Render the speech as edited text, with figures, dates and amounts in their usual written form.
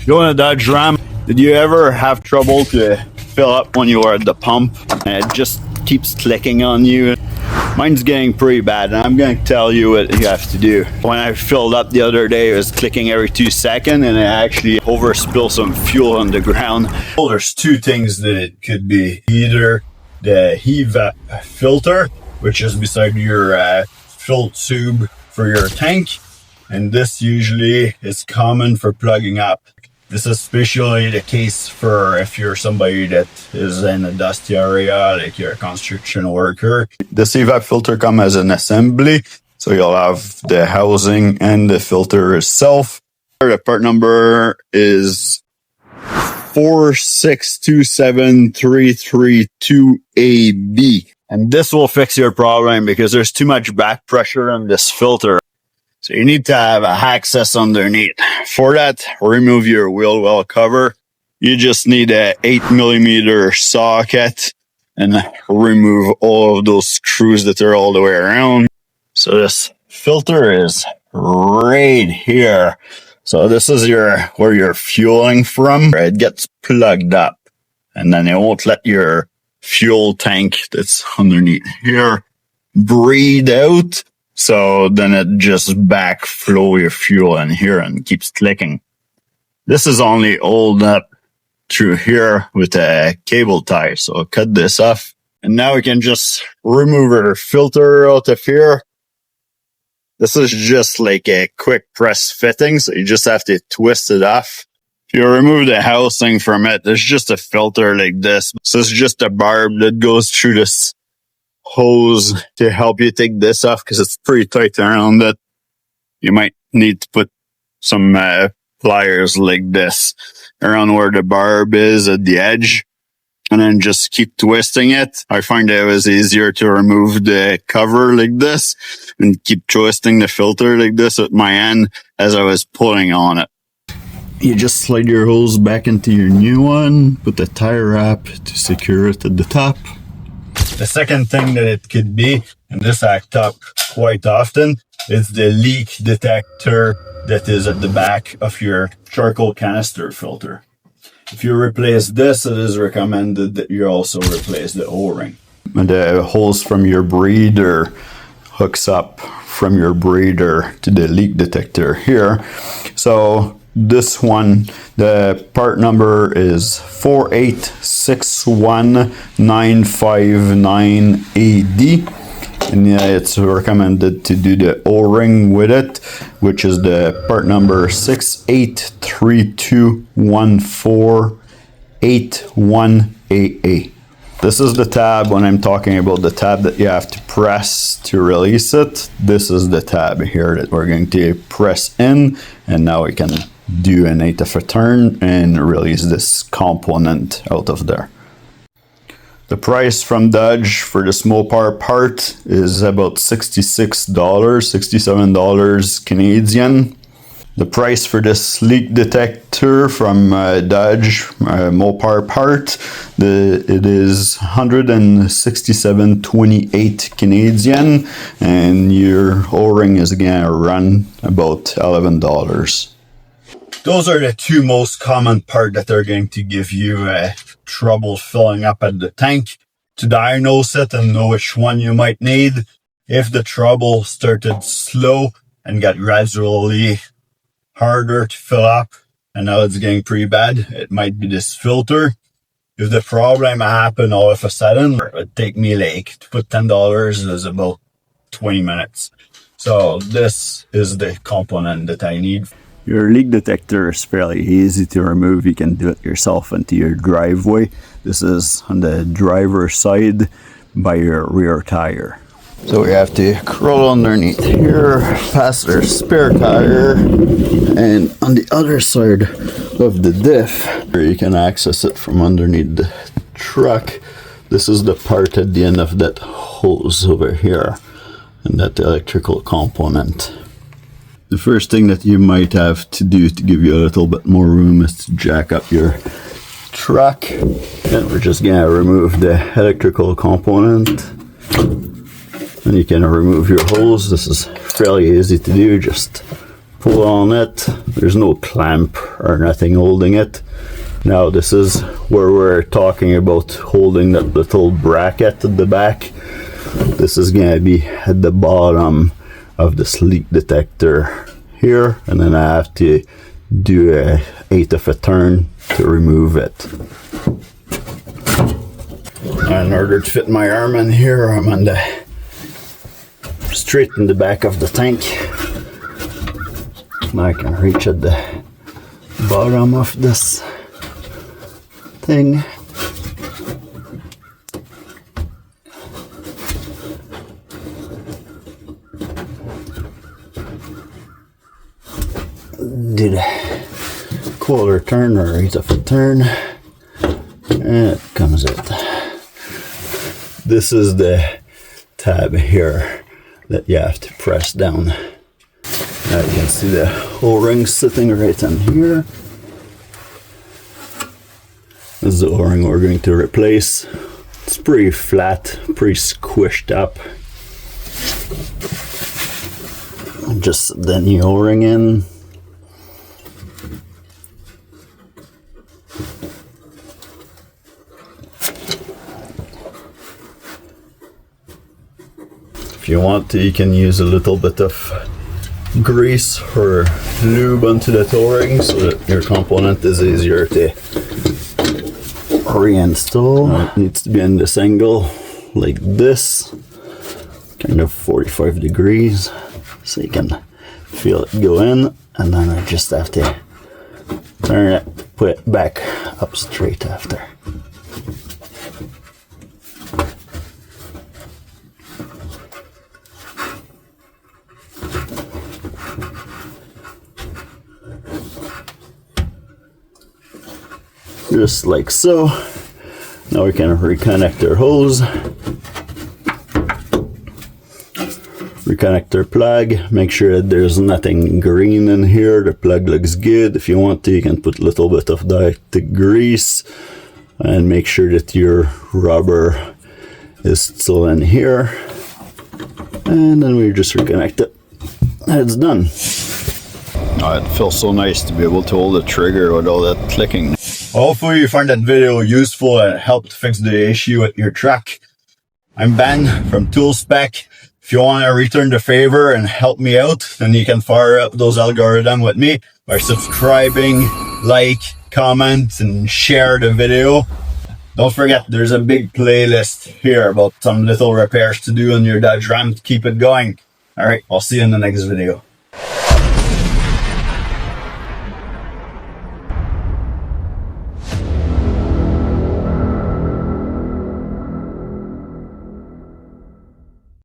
You want a Dodge Ram? Did you ever have trouble to fill up when you were at the pump and it just keeps clicking on you? Mine's getting pretty bad, and I'm going to tell you what you have to do. When I filled up the other day, it was clicking every 2 seconds, and I actually overspilled some fuel on the ground. Well, there's two things that it could be. Either the EVAP filter, which is beside your fill tube for your tank, and this usually is common for plugging up. This is especially the case for if you're somebody that is in a dusty area, like you're a construction worker. This EVAP filter comes as an assembly, so you'll have the housing and the filter itself. The part number is 4627332AB. And this will fix your problem because there's too much back pressure on this filter. So you need to have access underneath. For that, remove your wheel well cover. You just need a 8mm socket and remove all of those screws that are all the way around. So this filter is right here. So this is where you're fueling from. It gets plugged up, and then it won't let your fuel tank that's underneath here breathe out. So then it just backflow your fuel in here and keeps clicking. This is only oiled up through here with a cable tie. So I'll cut this off. And now we can just remove our filter out of here. This is just like a quick press fitting. So you just have to twist it off. If you remove the housing from it, there's just a filter like this. So it's just a barb that goes through this hose to help you take this off because it's pretty tight around it. You might need to put some pliers like this around where the barb is at the edge, and then just keep twisting it. I find it was easier to remove the cover like this and keep twisting the filter like this at my end as I was pulling on it. You just slide your hose back into your new one, put the tie wrap to secure it at the top. The second thing that it could be, and this acts up quite often, is the leak detector that is at the back of your charcoal canister filter. If you replace this, it is recommended that you also replace the O-ring. And the hose from your breather hooks up from your breather to the leak detector here. So this one, the part number is 4861959AD, and it's recommended to do the O-ring with it, which is the part number 68321481AA. This is the tab when I'm talking about the tab that you have to press to release it. This is the tab here that we're going to press in, and now we can do an 8 of a turn and release this component out of there. The price from Dodge for this Mopar part is about $66, $67 Canadian. The price for this leak detector from Dodge Mopar part, it is $167.28 Canadian, and your O-ring is gonna run about $11. Those are the two most common parts that are going to give you trouble filling up at the tank. To diagnose it and know which one you might need, if the trouble started slow and got gradually harder to fill up, and now it's getting pretty bad, it might be this filter. If the problem happened all of a sudden, it would take me like, to put $10 is about 20 minutes. So this is the component that I need. Your leak detector is fairly easy to remove. You can do it yourself into your driveway. This is on the driver's side by your rear tire. So we have to crawl underneath here, past our spare tire, and on the other side of the diff, you can access it from underneath the truck. This is the part at the end of that hose over here, and that electrical component. The first thing that you might have to do to give you a little bit more room is to jack up your truck. And we're just gonna remove the electrical component. And you can remove your hose. This is fairly easy to do. Just pull on it. There's no clamp or nothing holding it. Now this is where we're talking about holding that little bracket at the back. This is gonna be at the bottom of this leak detector here, and then I have to do a 1/8 of a turn to remove it. In order to fit my arm in here, I'm on the straight in the back of the tank. Now I can reach at the bottom of this thing. Do the 1/4 turn or 1/8 of a turn, and it comes out. This is the tab here that you have to press down. Now you can see the O-ring sitting right in here. This is the O-ring we're going to replace. It's pretty flat, pretty squished up. Just the new O-ring in. If you want to, you can use a little bit of grease or lube onto the O-ring so that your component is easier to reinstall. It needs to be in this angle like this, kind of 45 degrees, so you can feel it go in, and then I just have to turn it, put it back up straight after. Just like so. Now we can reconnect our hose, reconnect our plug, make sure that there's nothing green in here. The plug looks good. If you want to, you can put a little bit of dialect grease and make sure that your rubber is still in here, and then we just reconnect it and it's done. Oh, it feels so nice to be able to hold the trigger with all that clicking. Hopefully you found that video useful and it helped fix the issue with your truck. I'm Ben from ToolSpecs. If you want to return the favor and help me out, then you can fire up those algorithms with me by subscribing, like, comment, and share the video. Don't forget, there's a big playlist here about some little repairs to do on your Dodge Ram to keep it going. Alright, I'll see you in the next video.